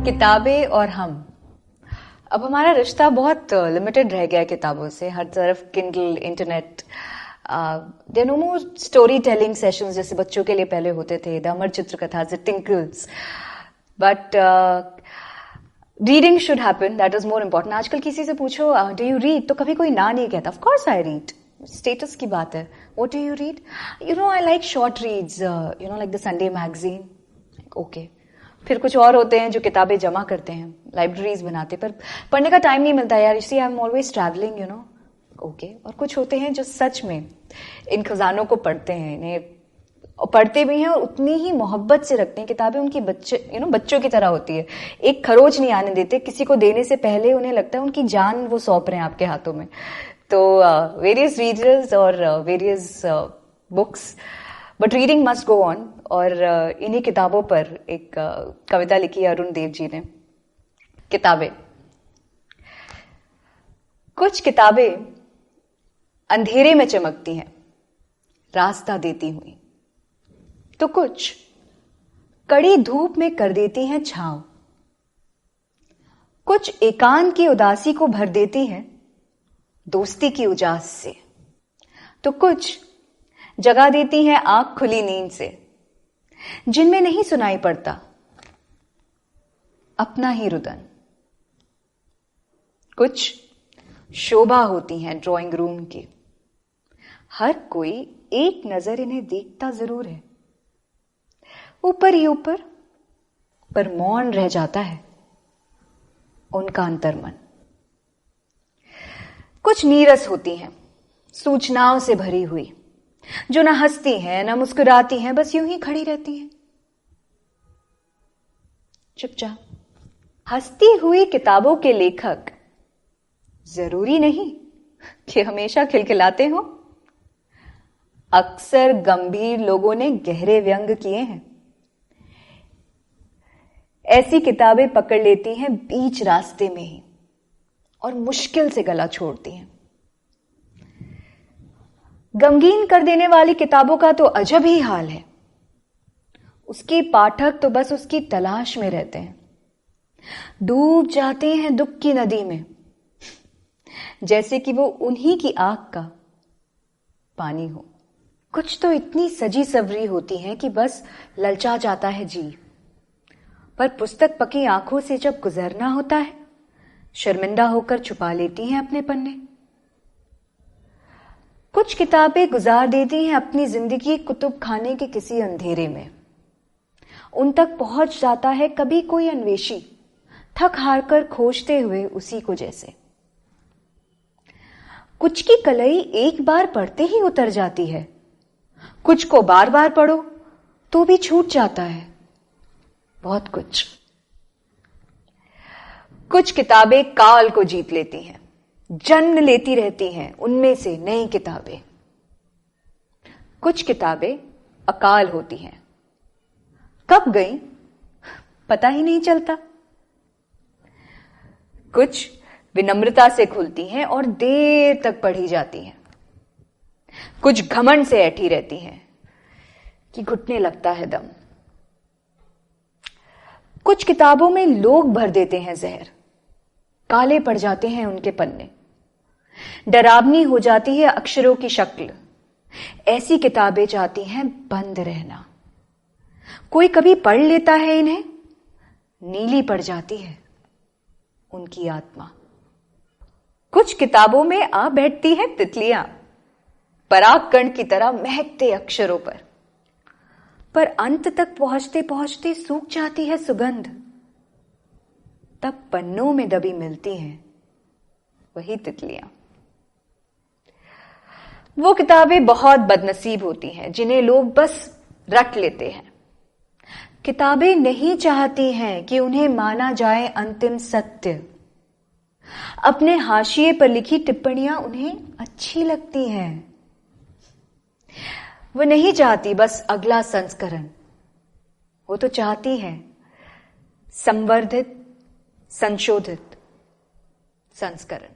किताबें और हम। अब हमारा रिश्ता बहुत लिमिटेड रह गया है किताबों से। हर तरफ Kindle, internet, there no more storytelling sessions जैसे बच्चों के लिए पहले होते थे, the Amar Chitra Katha, the Tinkles, but reading should happen, that is more important. आजकल किसी से पूछो डू यू रीड, तो कभी कोई ना नहीं कहता। Of course I read, status की बात है। What do you read? You know I like short reads, you know like the Sunday magazine. Okay, फिर कुछ और होते हैं जो किताबें जमा करते हैं, लाइब्रेरीज बनाते, पर पढ़ने का टाइम नहीं मिलता यार, इसलिए I am always travelling, you know. Okay, और कुछ होते हैं जो सच में इन खजानों को पढ़ते हैं, इन्हें पढ़ते भी हैं और उतनी ही मोहब्बत से रखते हैं। किताबें उनकी बच्चे बच्चों की तरह होती है, एक खरोच नहीं आने देते। किसी को देने से पहले उन्हें लगता है उनकी जान वो सौंप रहे हैं आपके हाथों में। तो वेरियस रीडर्स और various books, but reading must go on. और इन्हीं किताबों पर एक कविता लिखी है अरुण देव जी ने। किताबें, कुछ किताबें अंधेरे में चमकती हैं, रास्ता देती हुई, तो कुछ कड़ी धूप में कर देती हैं छांव। कुछ एकांत की उदासी को भर देती हैं दोस्ती की उजास से, तो कुछ जगा देती हैं आंख खुली नींद से, जिनमें नहीं सुनाई पड़ता अपना ही रुदन। कुछ शोभा होती हैं ड्राइंग रूम की, हर कोई एक नजर इन्हें देखता जरूर है, ऊपर ही ऊपर, पर मौन रह जाता है उनका अंतर्मन। कुछ नीरस होती हैं सूचनाओं से भरी हुई, जो ना हंसती हैं ना मुस्कुराती हैं, बस यूं ही खड़ी रहती हैं चुपचाप। हंसती हुई किताबों के लेखक जरूरी नहीं कि हमेशा खिलखिलाते हो। अक्सर गंभीर लोगों ने गहरे व्यंग किए हैं। ऐसी किताबें पकड़ लेती हैं बीच रास्ते में ही और मुश्किल से गला छोड़ती हैं। गमगीन कर देने वाली किताबों का तो अजब ही हाल है। उसके पाठक तो बस उसकी तलाश में रहते हैं, डूब जाते हैं दुख की नदी में, जैसे कि वो उन्हीं की आंख का पानी हो। कुछ तो इतनी सजी सवरी होती हैं कि बस ललचा जाता है जी, पर पुस्तक पकी आंखों से जब गुजरना होता है, शर्मिंदा होकर छुपा लेती हैं अपने पन्ने। कुछ किताबें गुजार देती हैं अपनी जिंदगी कुतुब खाने के किसी अंधेरे में। उन तक पहुंच जाता है कभी कोई अन्वेषी, थक हार कर खोजते हुए उसी को जैसे। कुछ की कलई एक बार पढ़ते ही उतर जाती है, कुछ को बार बार पढ़ो तो भी छूट जाता है बहुत कुछ। कुछ किताबें काल को जीत लेती हैं, जन्म लेती रहती हैं उनमें से नई किताबें। कुछ किताबें अकाल होती हैं, कब गई पता ही नहीं चलता। कुछ विनम्रता से खुलती हैं और देर तक पढ़ी जाती हैं। कुछ घमंड से ऐठी रहती हैं कि घुटने लगता है दम। कुछ किताबों में लोग भर देते हैं जहर, काले पड़ जाते हैं उनके पन्ने, डरावनी हो जाती है अक्षरों की शक्ल। ऐसी किताबें चाहती हैं बंद रहना। कोई कभी पढ़ लेता है इन्हें, नीली पड़ जाती है उनकी आत्मा। कुछ किताबों में आ बैठती हैं तितलियां, परागकण की तरह महकते अक्षरों पर अंत तक पहुंचते पहुंचते सूख जाती है सुगंध। तब पन्नों में दबी मिलती हैं वही तितलियां। वो किताबें बहुत बदनसीब होती हैं जिन्हें लोग बस रट लेते हैं। किताबें नहीं चाहती हैं कि उन्हें माना जाए अंतिम सत्य। अपने हाशिए पर लिखी टिप्पणियां उन्हें अच्छी लगती हैं। वो नहीं चाहती बस अगला संस्करण, वो तो चाहती है संवर्धित, संशोधित संस्करण।